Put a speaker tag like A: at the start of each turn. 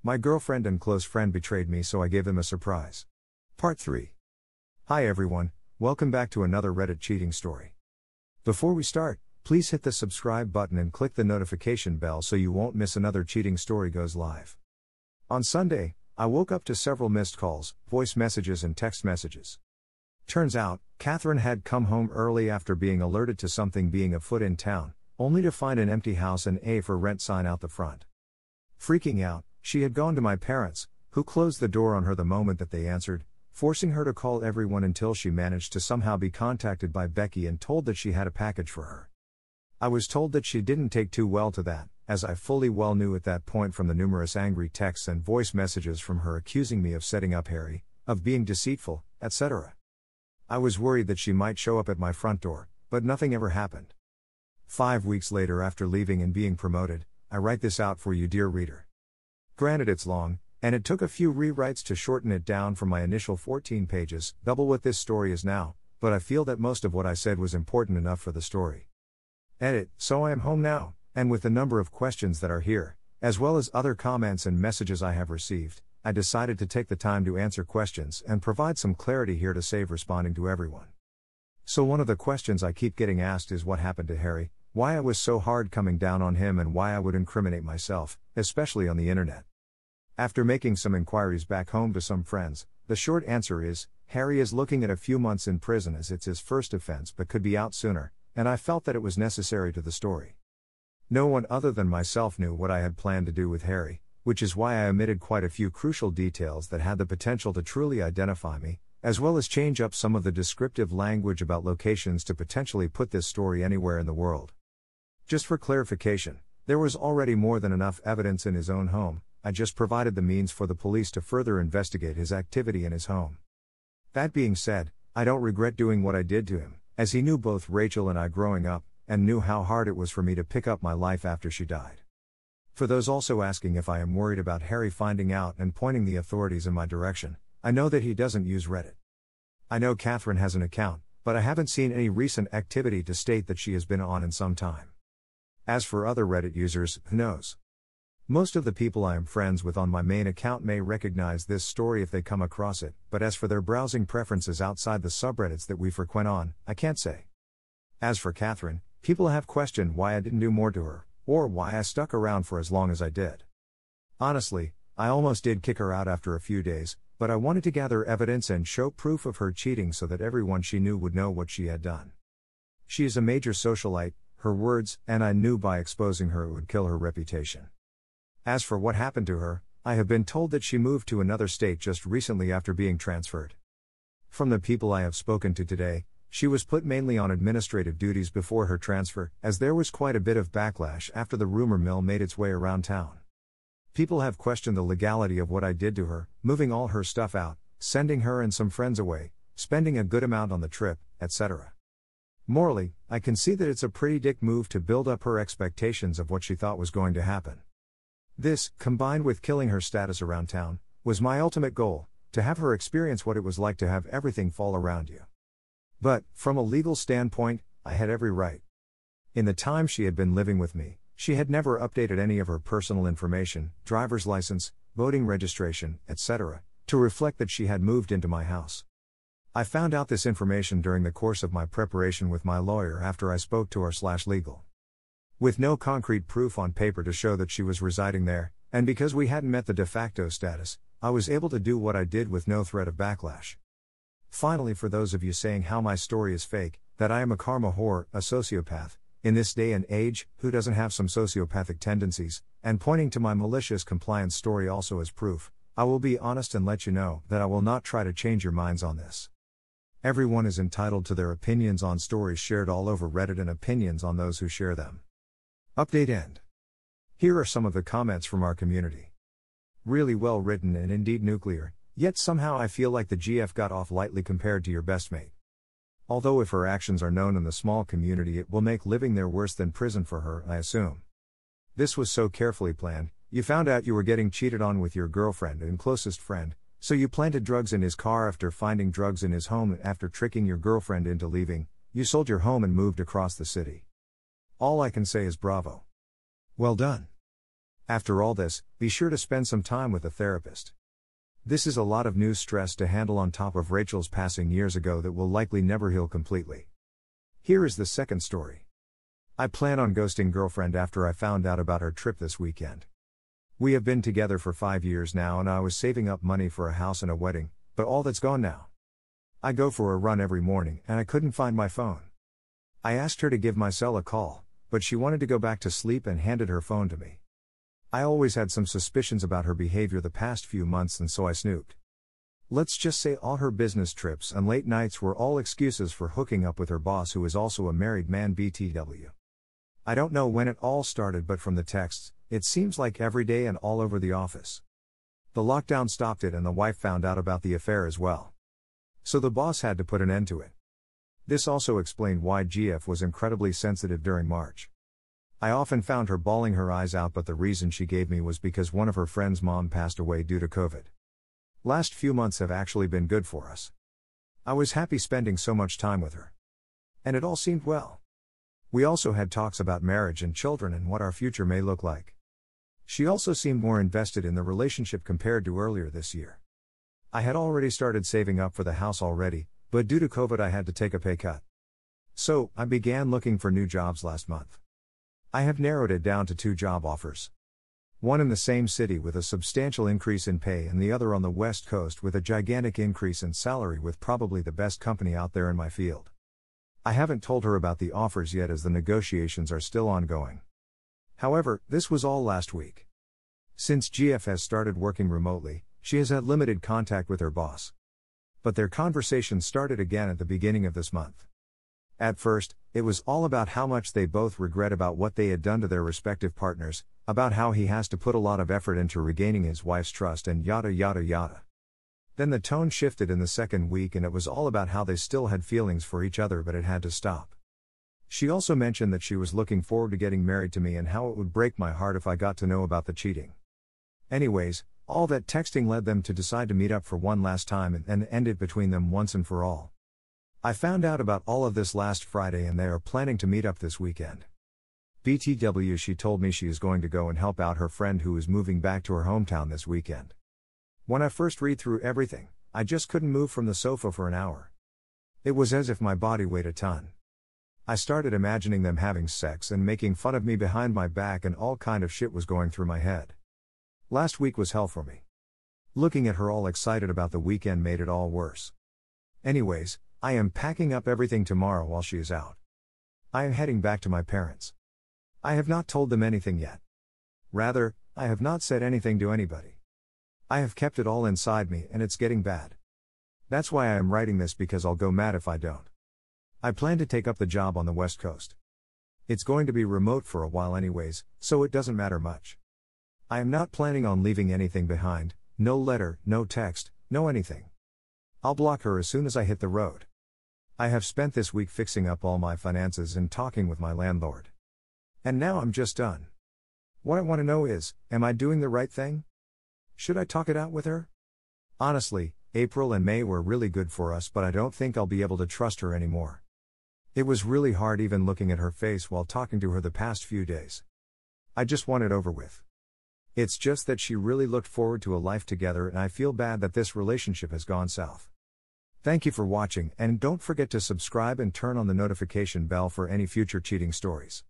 A: My girlfriend and close friend betrayed me, so I gave them a surprise. Part 3. Hi everyone, welcome back to another Reddit cheating story. Before we start, please hit the subscribe button and click the notification bell so you won't miss another cheating story goes live. On Sunday, I woke up to several missed calls, voice messages and text messages. Turns out, Catherine had come home early after being alerted to something being afoot in town, only to find an empty house and a for rent sign out the front. Freaking out, she had gone to my parents, who closed the door on her the moment that they answered, forcing her to call everyone until she managed to somehow be contacted by Becky and told that she had a package for her. I was told that she didn't take too well to that, as I fully well knew at that point from the numerous angry texts and voice messages from her accusing me of setting up Harry, of being deceitful, etc. I was worried that she might show up at my front door, but nothing ever happened. 5 weeks later, after leaving and being promoted, I write this out for you, dear reader. Granted, it's long, and it took a few rewrites to shorten it down from my initial 14 pages, double what this story is now, but I feel that most of what I said was important enough for the story. Edit. So I am home now, and with the number of questions that are here, as well as other comments and messages I have received, I decided to take the time to answer questions and provide some clarity here to save responding to everyone. So one of the questions I keep getting asked is what happened to Harry, why I was so hard coming down on him, and why I would incriminate myself, especially on the internet. After making some inquiries back home to some friends, the short answer is, Harry is looking at a few months in prison as it's his first offense but could be out sooner, and I felt that it was necessary to the story. No one other than myself knew what I had planned to do with Harry, which is why I omitted quite a few crucial details that had the potential to truly identify me, as well as change up some of the descriptive language about locations to potentially put this story anywhere in the world. Just for clarification, there was already more than enough evidence in his own home, I just provided the means for the police to further investigate his activity in his home. That being said, I don't regret doing what I did to him, as he knew both Rachel and I growing up, and knew how hard it was for me to pick up my life after she died. For those also asking if I am worried about Harry finding out and pointing the authorities in my direction, I know that he doesn't use Reddit. I know Catherine has an account, but I haven't seen any recent activity to state that she has been on in some time. As for other Reddit users, who knows? Most of the people I am friends with on my main account may recognize this story if they come across it, but as for their browsing preferences outside the subreddits that we frequent on, I can't say. As for Catherine, people have questioned why I didn't do more to her, or why I stuck around for as long as I did. Honestly, I almost did kick her out after a few days, but I wanted to gather evidence and show proof of her cheating so that everyone she knew would know what she had done. She is a major socialite, her words, and I knew by exposing her it would kill her reputation. As for what happened to her, I have been told that she moved to another state just recently after being transferred. From the people I have spoken to today, she was put mainly on administrative duties before her transfer, as there was quite a bit of backlash after the rumor mill made its way around town. People have questioned the legality of what I did to her, moving all her stuff out, sending her and some friends away, spending a good amount on the trip, etc. Morally, I can see that it's a pretty dick move to build up her expectations of what she thought was going to happen. This, combined with killing her status around town, was my ultimate goal, to have her experience what it was like to have everything fall around you. But, from a legal standpoint, I had every right. In the time she had been living with me, she had never updated any of her personal information, driver's license, voting registration, etc., to reflect that she had moved into my house. I found out this information during the course of my preparation with my lawyer after I spoke to r/legal. With no concrete proof on paper to show that she was residing there, and because we hadn't met the de facto status, I was able to do what I did with no threat of backlash. Finally, for those of you saying how my story is fake, that I am a karma whore, a sociopath, in this day and age, who doesn't have some sociopathic tendencies, and pointing to my malicious compliance story also as proof, I will be honest and let you know that I will not try to change your minds on this. Everyone is entitled to their opinions on stories shared all over Reddit and opinions on those who share them. Update end. Here are some of the comments from our community. Really well written and indeed nuclear, yet somehow I feel like the GF got off lightly compared to your best mate. Although if her actions are known in the small community it will make living there worse than prison for her, I assume. This was so carefully planned, you found out you were getting cheated on with your girlfriend and closest friend, so you planted drugs in his car after finding drugs in his home, and after tricking your girlfriend into leaving, you sold your home and moved across the city. All I can say is bravo. Well done. After all this, be sure to spend some time with a therapist. This is a lot of new stress to handle on top of Rachel's passing years ago that will likely never heal completely. Here is the second story. I plan on ghosting girlfriend after I found out about her trip this weekend. We have been together for 5 years now and I was saving up money for a house and a wedding, but all that's gone now. I go for a run every morning and I couldn't find my phone. I asked her to give my cell a call, but she wanted to go back to sleep and handed her phone to me. I always had some suspicions about her behavior the past few months and so I snooped. Let's just say all her business trips and late nights were all excuses for hooking up with her boss who is also a married man BTW. I don't know when it all started but from the texts, it seems like every day and all over the office. The lockdown stopped it and the wife found out about the affair as well. So the boss had to put an end to it. This also explained why GF was incredibly sensitive during March. I often found her bawling her eyes out but the reason she gave me was because one of her friend's mom passed away due to COVID. Last few months have actually been good for us. I was happy spending so much time with her. And it all seemed well. We also had talks about marriage and children and what our future may look like. She also seemed more invested in the relationship compared to earlier this year. I had already started saving up for the house already, but due to COVID I had to take a pay cut. So, I began looking for new jobs last month. I have narrowed it down to 2 job offers. One in the same city with a substantial increase in pay and the other on the West Coast with a gigantic increase in salary with probably the best company out there in my field. I haven't told her about the offers yet as the negotiations are still ongoing. However, this was all last week. Since GF has started working remotely, she has had limited contact with her boss. But their conversation started again at the beginning of this month. At first, it was all about how much they both regret about what they had done to their respective partners, about how he has to put a lot of effort into regaining his wife's trust and yada yada yada. Then the tone shifted in the second week and it was all about how they still had feelings for each other but it had to stop. She also mentioned that she was looking forward to getting married to me and how it would break my heart if I got to know about the cheating. Anyways, all that texting led them to decide to meet up for one last time and then end it between them once and for all. I found out about all of this last Friday and they are planning to meet up this weekend. BTW, she told me she is going to go and help out her friend who is moving back to her hometown this weekend. When I first read through everything, I just couldn't move from the sofa for an hour. It was as if my body weighed a ton. I started imagining them having sex and making fun of me behind my back and all kind of shit was going through my head. Last week was hell for me. Looking at her all excited about the weekend made it all worse. Anyways, I am packing up everything tomorrow while she is out. I am heading back to my parents. I have not told them anything yet. Rather, I have not said anything to anybody. I have kept it all inside me and it's getting bad. That's why I am writing this because I'll go mad if I don't. I plan to take up the job on the West Coast. It's going to be remote for a while anyways, so it doesn't matter much. I am not planning on leaving anything behind, no letter, no text, no anything. I'll block her as soon as I hit the road. I have spent this week fixing up all my finances and talking with my landlord. And now I'm just done. What I want to know is, am I doing the right thing? Should I talk it out with her? Honestly, April and May were really good for us but I don't think I'll be able to trust her anymore. It was really hard even looking at her face while talking to her the past few days. I just want it over with. It's just that she really looked forward to a life together and I feel bad that this relationship has gone south. Thank you for watching and don't forget to subscribe and turn on the notification bell for any future cheating stories.